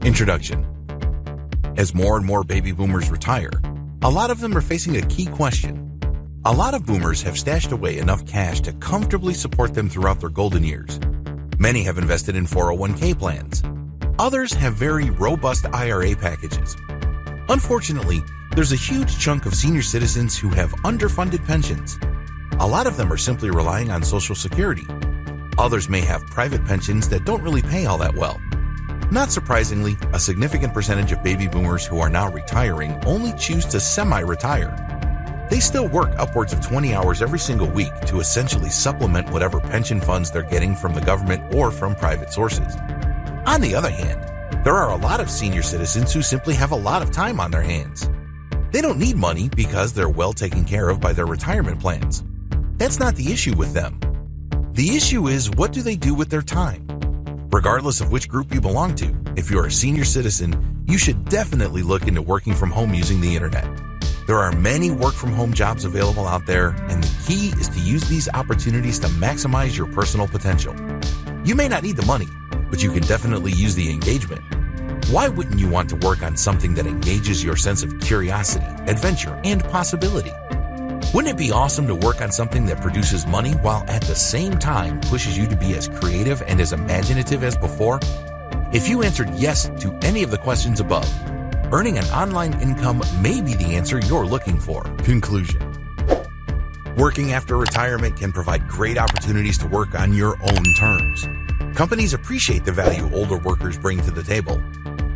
Introduction. As more and more baby boomers retire, a lot of them are facing a key question. A lot of boomers have stashed away enough cash to comfortably support them throughout their golden years. Many have invested in 401k plans. Others have very robust IRA packages. Unfortunately, there's a huge chunk of senior citizens who have underfunded pensions. A lot of them are simply relying on Social Security. Others may have private pensions that don't really pay all that well. Not surprisingly, a significant percentage of baby boomers who are now retiring only choose to semi-retire. They still work upwards of 20 hours every single week to essentially supplement whatever pension funds they're getting from the government or from private sources. On the other hand, there are a lot of senior citizens who simply have a lot of time on their hands. They don't need money because they're well taken care of by their retirement plans. That's not the issue with them. The issue is, what do they do with their time? Regardless of which group you belong to, if you're a senior citizen, you should definitely look into working from home using the internet. There are many work-from-home jobs available out there, and the key is to use these opportunities to maximize your personal potential. You may not need the money, but you can definitely use the engagement. Why wouldn't you want to work on something that engages your sense of curiosity, adventure, and possibility? Wouldn't it be awesome to work on something that produces money while at the same time pushes you to be as creative and as imaginative as before? If you answered yes to any of the questions above, earning an online income may be the answer you're looking for. Conclusion. Working after retirement can provide great opportunities to work on your own terms. Companies appreciate the value older workers bring to the table.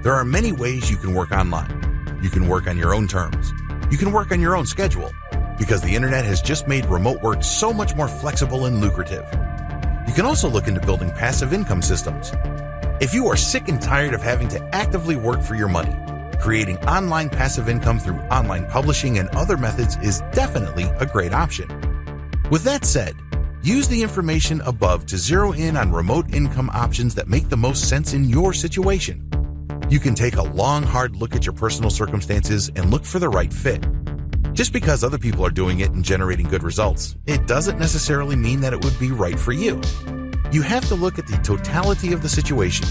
There are many ways you can work online. You can work on your own terms. You can work on your own schedule, because the internet has just made remote work so much more flexible and lucrative. You can also look into building passive income systems. If you are sick and tired of having to actively work for your money, creating online passive income through online publishing and other methods is definitely a great option. With that said, use the information above to zero in on remote income options that make the most sense in your situation. You can take a long, hard look at your personal circumstances and look for the right fit. Just because other people are doing it and generating good results, it doesn't necessarily mean that it would be right for you. You have to look at the totality of the situation.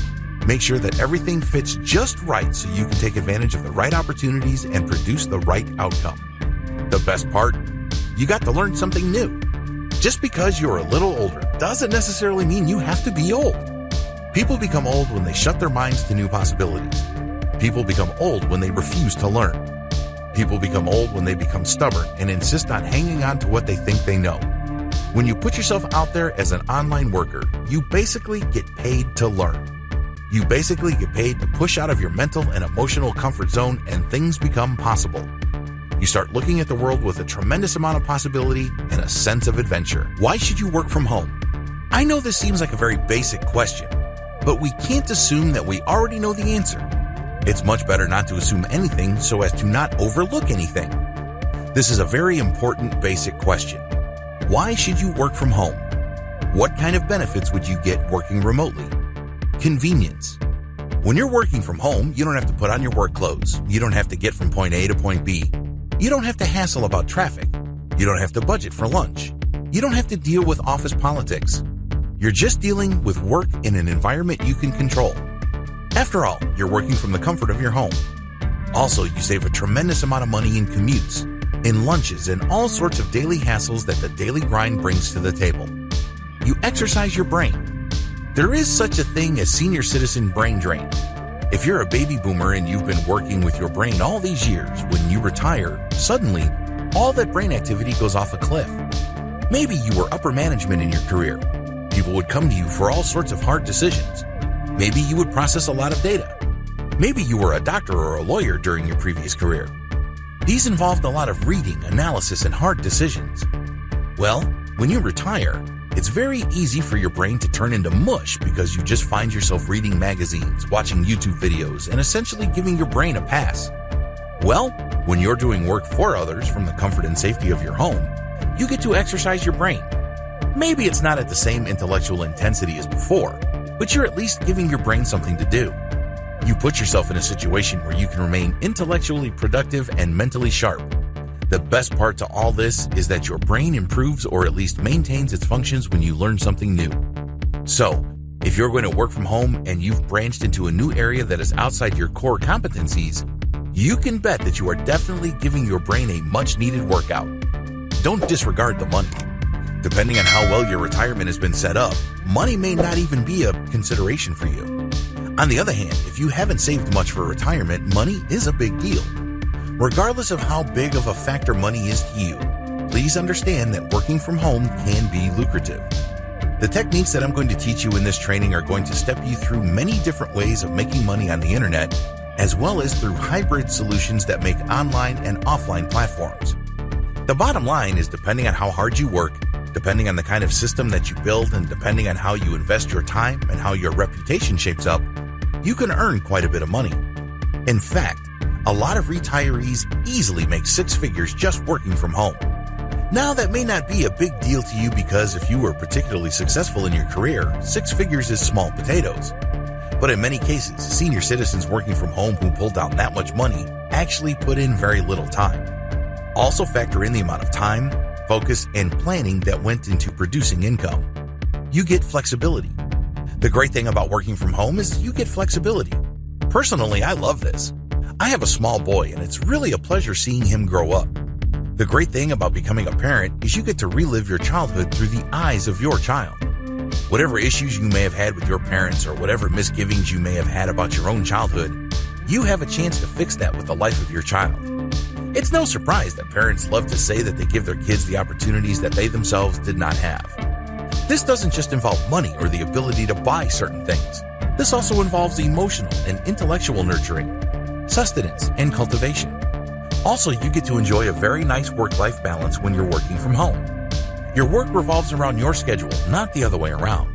Make sure that everything fits just right so you can take advantage of the right opportunities and produce the right outcome. The best part? You got to learn something new. Just because you're a little older doesn't necessarily mean you have to be old. People become old when they shut their minds to new possibilities. People become old when they refuse to learn. People become old when they become stubborn and insist on hanging on to what they think they know. When you put yourself out there as an online worker, you basically get paid to learn. You basically get paid to push out of your mental and emotional comfort zone, and things become possible. You start looking at the world with a tremendous amount of possibility and a sense of adventure. Why should you work from home? I know this seems like a very basic question, but we can't assume that we already know the answer. It's much better not to assume anything so as to not overlook anything. This is a very important basic question. Why should you work from home? What kind of benefits would you get working remotely? Convenience. When you're working from home, you don't have to put on your work clothes. You don't have to get from point A to point B. You don't have to hassle about traffic. You don't have to budget for lunch. You don't have to deal with office politics. You're just dealing with work in an environment you can control. After all, you're working from the comfort of your home. Also, you save a tremendous amount of money in commutes, in lunches, and all sorts of daily hassles that the daily grind brings to the table. You exercise your brain. There is such a thing as senior citizen brain drain. If you're a baby boomer and you've been working with your brain all these years, when you retire, suddenly, all that brain activity goes off a cliff. Maybe you were upper management in your career. People would come to you for all sorts of hard decisions. Maybe you would process a lot of data. Maybe you were a doctor or a lawyer during your previous career. These involved a lot of reading, analysis, and hard decisions. Well, when you retire, it's very easy for your brain to turn into mush because you just find yourself reading magazines, watching YouTube videos, and essentially giving your brain a pass. Well, when you're doing work for others from the comfort and safety of your home, you get to exercise your brain. Maybe it's not at the same intellectual intensity as before, but you're at least giving your brain something to do. You put yourself in a situation where you can remain intellectually productive and mentally sharp. The best part to all this is that your brain improves or at least maintains its functions when you learn something new. So, If you're going to work from home and you've branched into a new area that is outside your core competencies, you can bet that you are definitely giving your brain a much-needed workout. Don't disregard the money. Depending on how well your retirement has been set up, money may not even be a consideration for you. On the other hand, if you haven't saved much for retirement, money is a big deal. Regardless of how big of a factor money is to you, please understand that working from home can be lucrative. The techniques that I'm going to teach you in this training are going to step you through many different ways of making money on the internet, as well as through hybrid solutions that make online and offline platforms. The bottom line is, depending on how hard you work, depending on the kind of system that you build, and depending on how you invest your time and how your reputation shapes up, you can earn quite a bit of money. In fact, a lot of retirees easily make six figures just working from home. Now, that may not be a big deal to you because if you were particularly successful in your career, six figures is small potatoes. But in many cases, senior citizens working from home who pull down that much money actually put in very little time. Also factor in the amount of time, focus, and planning that went into producing income. You get flexibility. The great thing about working from home is you get flexibility. Personally, I love this. I have a small boy, and it's really a pleasure seeing him grow up. The great thing about becoming a parent is you get to relive your childhood through the eyes of your child. Whatever issues you may have had with your parents or whatever misgivings you may have had about your own childhood, you have a chance to fix that with the life of your child. It's no surprise that parents love to say that they give their kids the opportunities that they themselves did not have. This doesn't just involve money or the ability to buy certain things. This also involves emotional and intellectual nurturing, sustenance, and cultivation. Also, you get to enjoy a very nice work-life balance when you're working from home. Your work revolves around your schedule, not the other way around.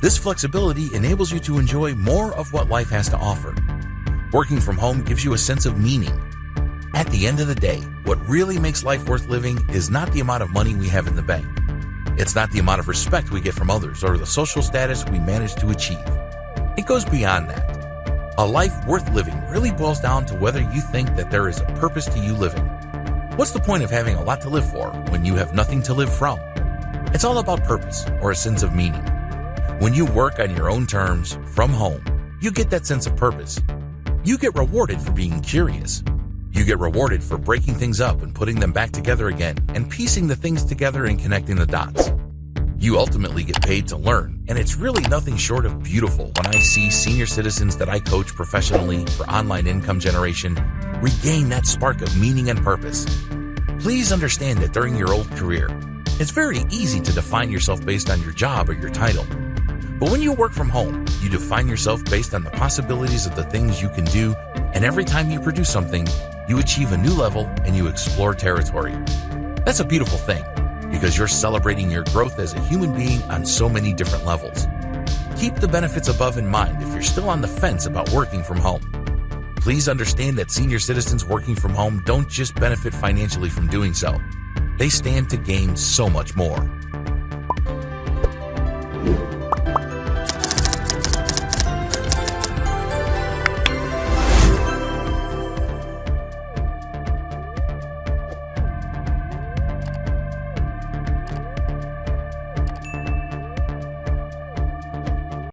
This flexibility enables you to enjoy more of what life has to offer. Working from home gives you a sense of meaning. At the end of the day, what really makes life worth living is not the amount of money we have in the bank. It's not the amount of respect we get from others or the social status we manage to achieve. It goes beyond that. A life worth living really boils down to whether you think that there is a purpose to you living. What's the point of having a lot to live for when you have nothing to live from? It's all about purpose or a sense of meaning. When you work on your own terms from home, you get that sense of purpose. You get rewarded for being curious. You get rewarded for breaking things up and putting them back together again and piecing the things together and connecting the dots. You ultimately get paid to learn, and it's really nothing short of beautiful when I see senior citizens that I coach professionally for online income generation regain that spark of meaning and purpose. Please understand that during your old career, it's very easy to define yourself based on your job or your title. But when you work from home, you define yourself based on the possibilities of the things you can do, and every time you produce something, you achieve a new level and you explore territory. That's a beautiful thing, because you're celebrating your growth as a human being on so many different levels. Keep the benefits above in mind if you're still on the fence about working from home. Please understand that senior citizens working from home don't just benefit financially from doing so. They stand to gain so much more.